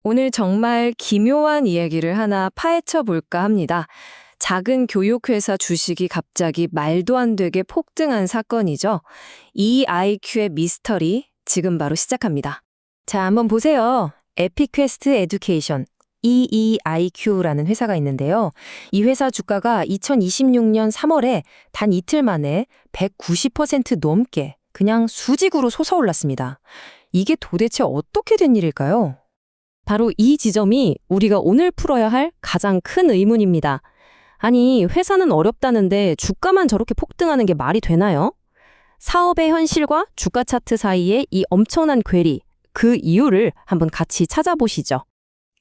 오늘 정말 기묘한 이야기를 하나 파헤쳐 볼까 합니다. 작은 교육회사 주식이 갑자기 말도 안 되게 폭등한 사건이죠. EIQ의 미스터리 지금 바로 시작합니다. 자, 한번 보세요. 에픽퀘스트 에듀케이션, EEIQ라는 회사가 있는데요. 이 회사 주가가 2026년 3월에 단 이틀 만에 190% 넘게 그냥 수직으로 솟아올랐습니다. 이게 도대체 어떻게 된 일일까요? 바로 이 지점이 우리가 오늘 풀어야 할 가장 큰 의문입니다. 아니, 회사는 어렵다는데 주가만 저렇게 폭등하는 게 말이 되나요? 사업의 현실과 주가 차트 사이의 이 엄청난 괴리, 그 이유를 한번 같이 찾아보시죠.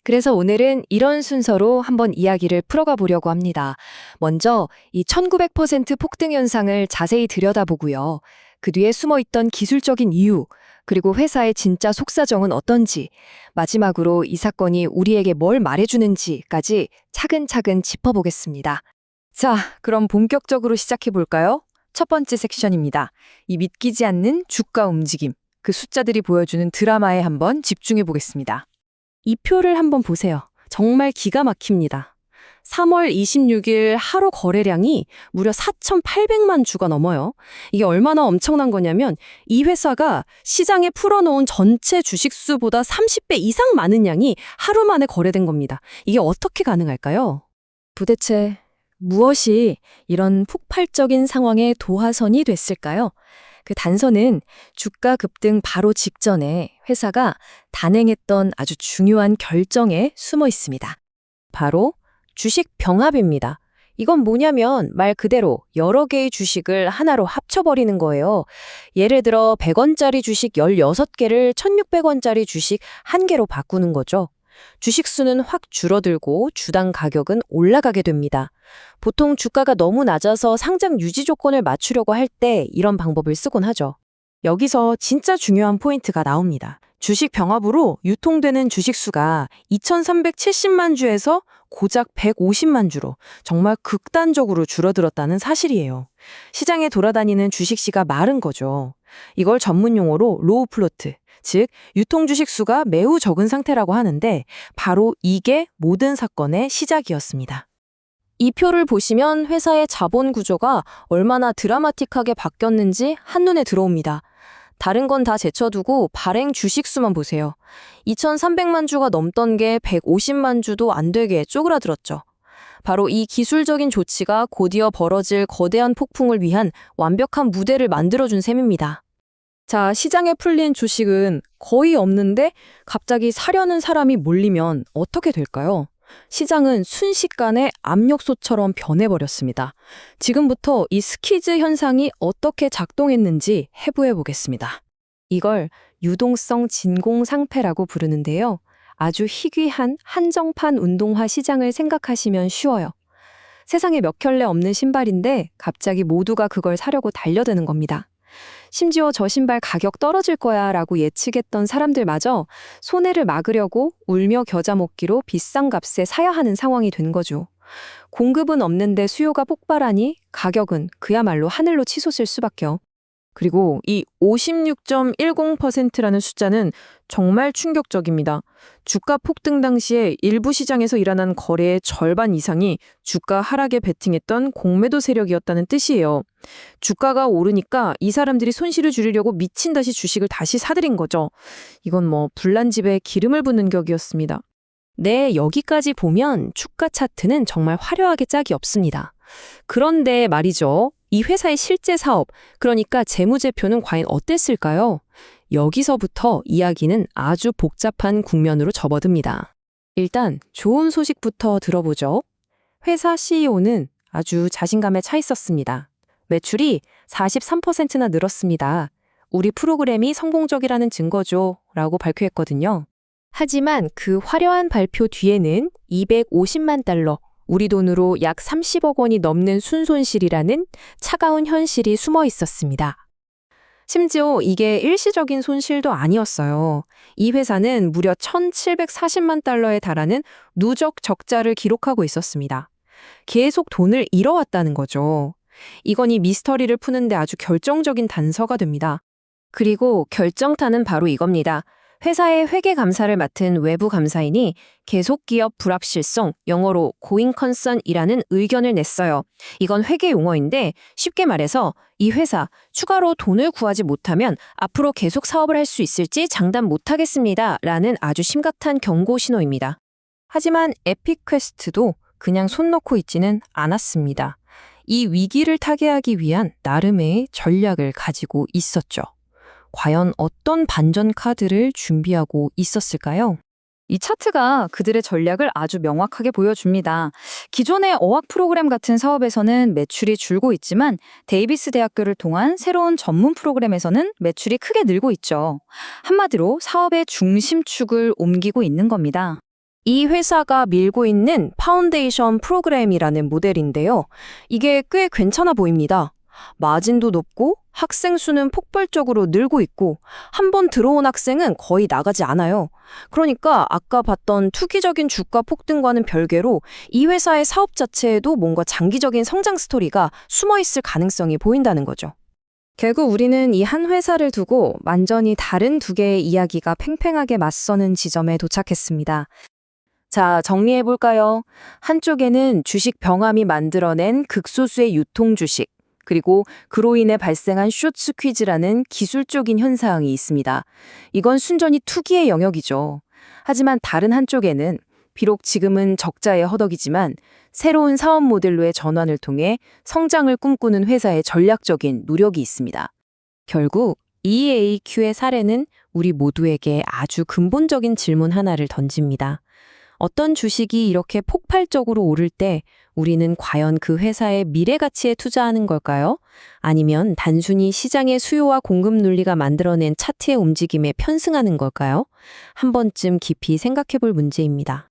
그래서 오늘은 이런 순서로 한번 이야기를 풀어가 보려고 합니다. 먼저 이 1900% 폭등 현상을 자세히 들여다보고요. 그 뒤에 숨어있던 기술적인 이유, 그리고 회사의 진짜 속사정은 어떤지, 마지막으로 이 사건이 우리에게 뭘 말해주는지까지 차근차근 짚어보겠습니다. 자, 그럼 본격적으로 시작해볼까요? 첫 번째 섹션입니다. 이 믿기지 않는 주가 움직임, 그 숫자들이 보여주는 드라마에 한번 집중해보겠습니다. 이 표를 한번 보세요. 정말 기가 막힙니다. 3월 26일 하루 거래량이 무려 4,800만 주가 넘어요. 이게 얼마나 엄청난 거냐면 이 회사가 시장에 풀어놓은 전체 주식수보다 30배 이상 많은 양이 하루 만에 거래된 겁니다. 이게 어떻게 가능할까요? 도대체 무엇이 이런 폭발적인 상황의 도화선이 됐을까요? 그 단서는 주가 급등 바로 직전에 회사가 단행했던 아주 중요한 결정에 숨어 있습니다. 바로 주식 병합입니다. 이건 뭐냐면 말 그대로 여러 개의 주식을 하나로 합쳐버리는 거예요. 예를 들어 100원짜리 주식 16개를 1600원짜리 주식 1개로 바꾸는 거죠. 주식 수는 확 줄어들고 주당 가격은 올라가게 됩니다. 보통 주가가 너무 낮아서 상장 유지 조건을 맞추려고 할 때 이런 방법을 쓰곤 하죠. 여기서 진짜 중요한 포인트가 나옵니다. 주식 병합으로 유통되는 주식 수가 2,370만 주에서 고작 150만 주로 정말 극단적으로 줄어들었다는 사실이에요. 시장에 돌아다니는 주식시가 마른 거죠. 이걸 전문 용어로 로우 플로트, 즉 유통 주식 수가 매우 적은 상태라고 하는데 바로 이게 모든 사건의 시작이었습니다. 이 표를 보시면 회사의 자본 구조가 얼마나 드라마틱하게 바뀌었는지 한눈에 들어옵니다. 다른 건 다 제쳐두고 발행 주식 수만 보세요. 2,300만 주가 넘던 게 150만 주도 안 되게 쪼그라들었죠. 바로 이 기술적인 조치가 곧이어 벌어질 거대한 폭풍을 위한 완벽한 무대를 만들어준 셈입니다. 자, 시장에 풀린 주식은 거의 없는데 갑자기 사려는 사람이 몰리면 어떻게 될까요? 시장은 순식간에 압력솥처럼 변해버렸습니다. 지금부터 이 스퀴즈 현상이 어떻게 작동했는지 해부해 보겠습니다. 이걸 유동성 진공상패라고 부르는데요. 아주 희귀한 한정판 운동화 시장을 생각하시면 쉬워요. 세상에 몇 켤레 없는 신발인데 갑자기 모두가 그걸 사려고 달려드는 겁니다. 심지어 저 신발 가격 떨어질 거야 라고 예측했던 사람들마저 손해를 막으려고 울며 겨자 먹기로 비싼 값에 사야 하는 상황이 된 거죠. 공급은 없는데 수요가 폭발하니 가격은 그야말로 하늘로 치솟을 수밖에요. 그리고 이 56.10%라는 숫자는 정말 충격적입니다. 주가 폭등 당시에 일부 시장에서 일어난 거래의 절반 이상이 주가 하락에 베팅했던 공매도 세력이었다는 뜻이에요. 주가가 오르니까 이 사람들이 손실을 줄이려고 미친 듯이 주식을 다시 사들인 거죠. 이건 불난 집에 기름을 붓는 격이었습니다. 네, 여기까지 보면 주가 차트는 정말 화려하게 짝이 없습니다. 그런데 말이죠. 이 회사의 실제 사업, 그러니까 재무제표는 과연 어땠을까요? 여기서부터 이야기는 아주 복잡한 국면으로 접어듭니다. 일단 좋은 소식부터 들어보죠. 회사 CEO는 아주 자신감에 차 있었습니다. 매출이 43%나 늘었습니다. 우리 프로그램이 성공적이라는 증거죠. 라고 발표했거든요. 하지만 그 화려한 발표 뒤에는 250만 달러, 우리 돈으로 약 30억 원이 넘는 순손실이라는 차가운 현실이 숨어 있었습니다. 심지어 이게 일시적인 손실도 아니었어요. 이 회사는 무려 1,740만 달러에 달하는 누적 적자를 기록하고 있었습니다. 계속 돈을 잃어왔다는 거죠. 이건 이 미스터리를 푸는데 아주 결정적인 단서가 됩니다. 그리고 결정타는 바로 이겁니다. 회사의 회계 감사를 맡은 외부 감사인이 계속 기업 불합실성, 영어로 going concern이라는 의견을 냈어요. 이건 회계 용어인데 쉽게 말해서 이 회사 추가로 돈을 구하지 못하면 앞으로 계속 사업을 할 수 있을지 장담 못하겠습니다. 라는 아주 심각한 경고 신호입니다. 하지만 에픽퀘스트도 그냥 손 놓고 있지는 않았습니다. 이 위기를 타개하기 위한 나름의 전략을 가지고 있었죠. 과연 어떤 반전 카드를 준비하고 있었을까요? 이 차트가 그들의 전략을 아주 명확하게 보여줍니다. 기존의 어학 프로그램 같은 사업에서는 매출이 줄고 있지만 데이비스 대학교를 통한 새로운 전문 프로그램에서는 매출이 크게 늘고 있죠. 한마디로 사업의 중심축을 옮기고 있는 겁니다. 이 회사가 밀고 있는 파운데이션 프로그램이라는 모델인데요. 이게 꽤 괜찮아 보입니다. 마진도 높고 학생 수는 폭발적으로 늘고 있고 한 번 들어온 학생은 거의 나가지 않아요. 그러니까 아까 봤던 투기적인 주가 폭등과는 별개로 이 회사의 사업 자체에도 뭔가 장기적인 성장 스토리가 숨어 있을 가능성이 보인다는 거죠. 결국 우리는 이 한 회사를 두고 완전히 다른 두 개의 이야기가 팽팽하게 맞서는 지점에 도착했습니다. 자, 정리해볼까요? 한쪽에는 주식 병함이 만들어낸 극소수의 유통 주식, 그리고 그로 인해 발생한 숏 스퀴즈라는 기술적인 현상이 있습니다. 이건 순전히 투기의 영역이죠. 하지만 다른 한쪽에는 비록 지금은 적자의 허덕이지만 새로운 사업 모델로의 전환을 통해 성장을 꿈꾸는 회사의 전략적인 노력이 있습니다. 결국 EAQ의 사례는 우리 모두에게 아주 근본적인 질문 하나를 던집니다. 어떤 주식이 이렇게 폭발적으로 오를 때 우리는 과연 그 회사의 미래 가치에 투자하는 걸까요? 아니면 단순히 시장의 수요와 공급 논리가 만들어낸 차트의 움직임에 편승하는 걸까요? 한 번쯤 깊이 생각해 볼 문제입니다.